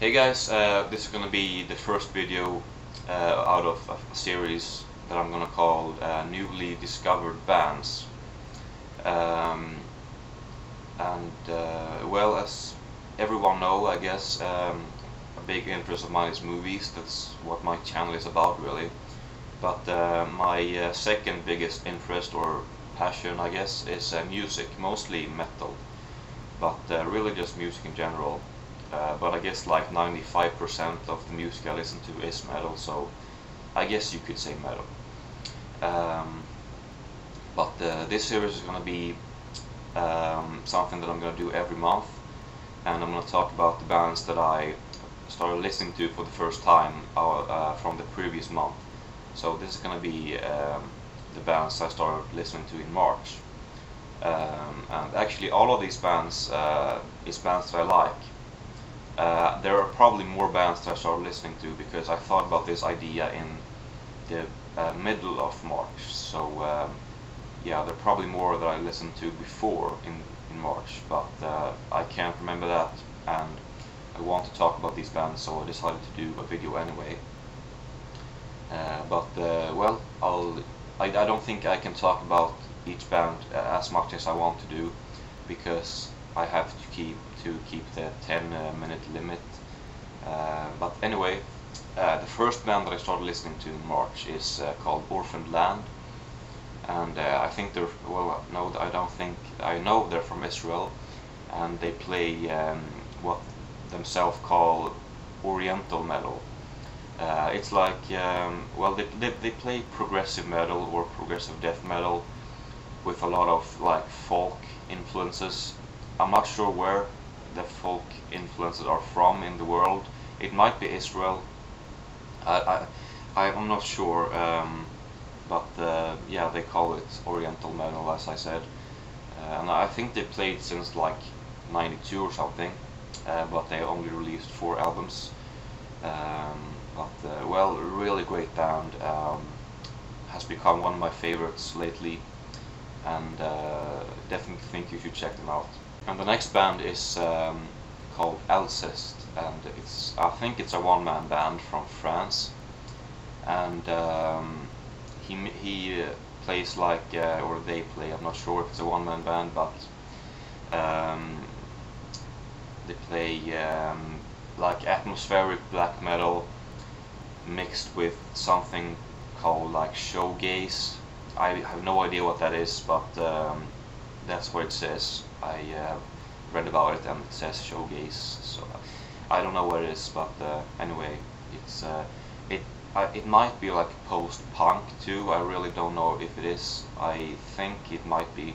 Hey guys, this is gonna be the first video out of a series that I'm gonna call Newly Discovered Bands. Well, as everyone know, I guess, a big interest of mine is movies. That's what my channel is about, really. But my second biggest interest or passion, I guess, is music, mostly metal, but really just music in general. But I guess like 95% of the music I listen to is metal, so I guess you could say metal. This series is going to be something that I'm going to do every month, and I'm going to talk about the bands that I started listening to for the first time from the previous month. So this is going to be the bands I started listening to in March. And actually all of these bands is bands that I like. There are probably more bands that I started listening to because I thought about this idea in the middle of March. So yeah, there are probably more that I listened to before in March, but I can't remember that, and I want to talk about these bands, so I decided to do a video anyway. Well, I don't think I can talk about each band as much as I want to do, because I have to keep the 10-minute limit. But anyway, the first band that I started listening to in March is called Orphaned Land, and I think they're, well, no, I don't think, I know they're from Israel, and they play what themselves call Oriental metal. It's like, well, they play progressive metal or progressive death metal with a lot of like folk influences. I'm not sure where the folk influences are from in the world. It might be Israel. I'm not sure, but yeah, they call it Oriental metal, as I said. And I think they played since like '92 or something, but they only released 4 albums. Well, a really great band. Has become one of my favorites lately, and definitely think you should check them out. And the next band is called Alcest, and I think it's a one-man band from France, and he plays like, or they play, I'm not sure if it's a one-man band, but they play like atmospheric black metal mixed with something called like shoegaze. I have no idea what that is, but that's what it says. I read about it and it says shoegaze, so I don't know what it is, but anyway, it's it might be like post-punk too. I really don't know if it is. I think it might be,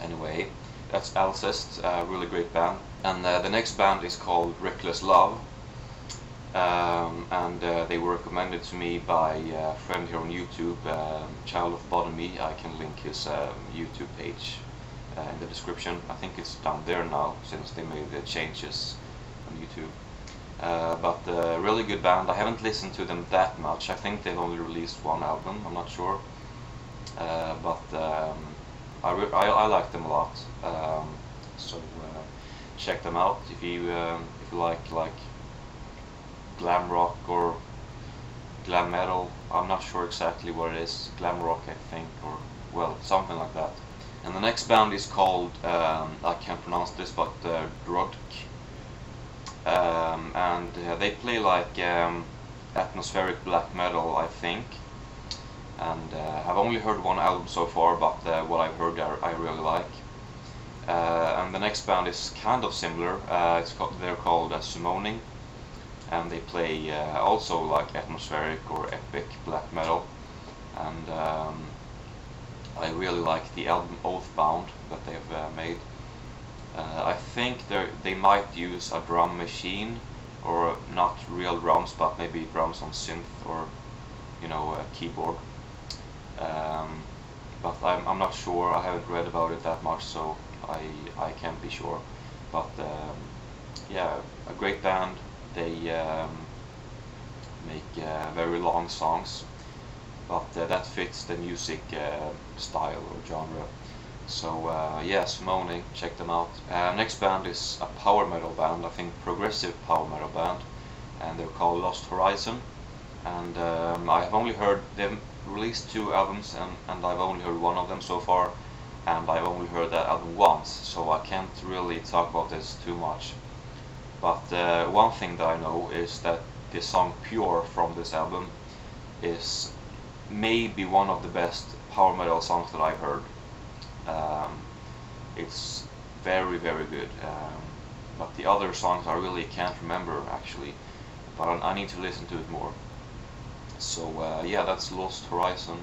anyway, that's Alcest, a really great band. And the next band is called Reckless Love. They were recommended to me by a friend here on YouTube, Childofbodomy. I can link his YouTube page in the description. I think it's down there now since they made the changes on YouTube. Really good band. I haven't listened to them that much. I think they've only released 1 album. I'm not sure, I like them a lot. So check them out if you like glam rock or glam metal. I'm not sure exactly what it is. Glam rock, I think, or well, something like that. And the next band is called, I can't pronounce this, but Drudkh. They play like atmospheric black metal, I think. And I've only heard 1 album so far, but what I've heard I really like. And the next band is kind of similar. They're called Summoning, and they play also like atmospheric or epic black metal. And I really like the album Oathbound that they've made. I think they might use a drum machine, or not real drums, but maybe drums on synth, or you know, a keyboard. But I'm not sure. I haven't read about it that much, so I can't be sure. But yeah, a great band. They make very long songs, but that fits the music style or genre. So yeah, Simone, check them out. Next band is a power metal band, I think progressive power metal band, and they're called Lost Horizon. And I have only heard them released 2 albums, and I've only heard one of them so far, and I've only heard that album once, so I can't really talk about this too much. But one thing that I know is that the song Pure from this album is maybe one of the best power metal songs that I've heard. It's very good, but the other songs I really can't remember actually, but I need to listen to it more. So yeah, that's Lost Horizon.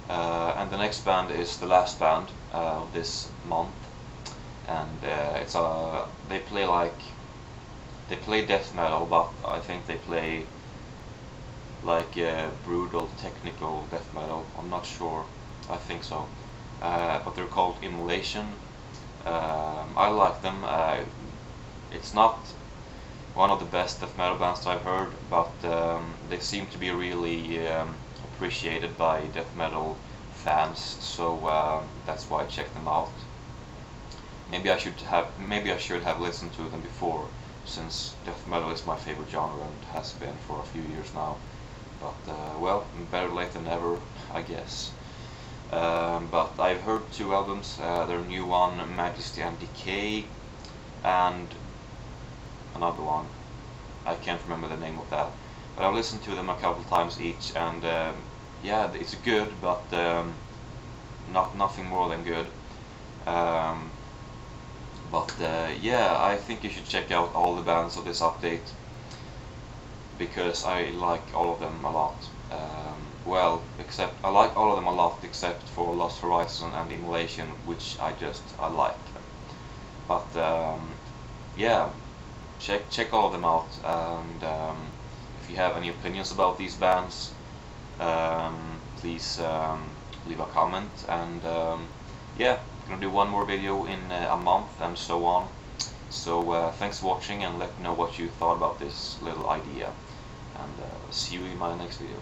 And the next band is the last band of this month, and it's they play death metal, but I think they play like brutal technical death metal. I'm not sure. I think so. But they're called Immolation. I like them. It's not one of the best death metal bands that I've heard, but they seem to be really appreciated by death metal fans, so that's why I checked them out. Maybe I should have listened to them before, since death metal is my favorite genre and has been for a few years now. But well, better late than never, I guess. But I've heard 2 albums, their new one, Majesty and Decay, and another one. I can't remember the name of that. But I've listened to them a couple times each, and yeah, it's good, but nothing more than good. But yeah, I think you should check out all the bands of this update, because I like all of them a lot. Well, except I like all of them a lot except for Lost Horizon and Immolation, which I like. But yeah, check all of them out, and if you have any opinions about these bands, please leave a comment. And yeah, I'm gonna do one more video in a month and so on. So thanks for watching, and let me know what you thought about this little idea, and see you in my next video.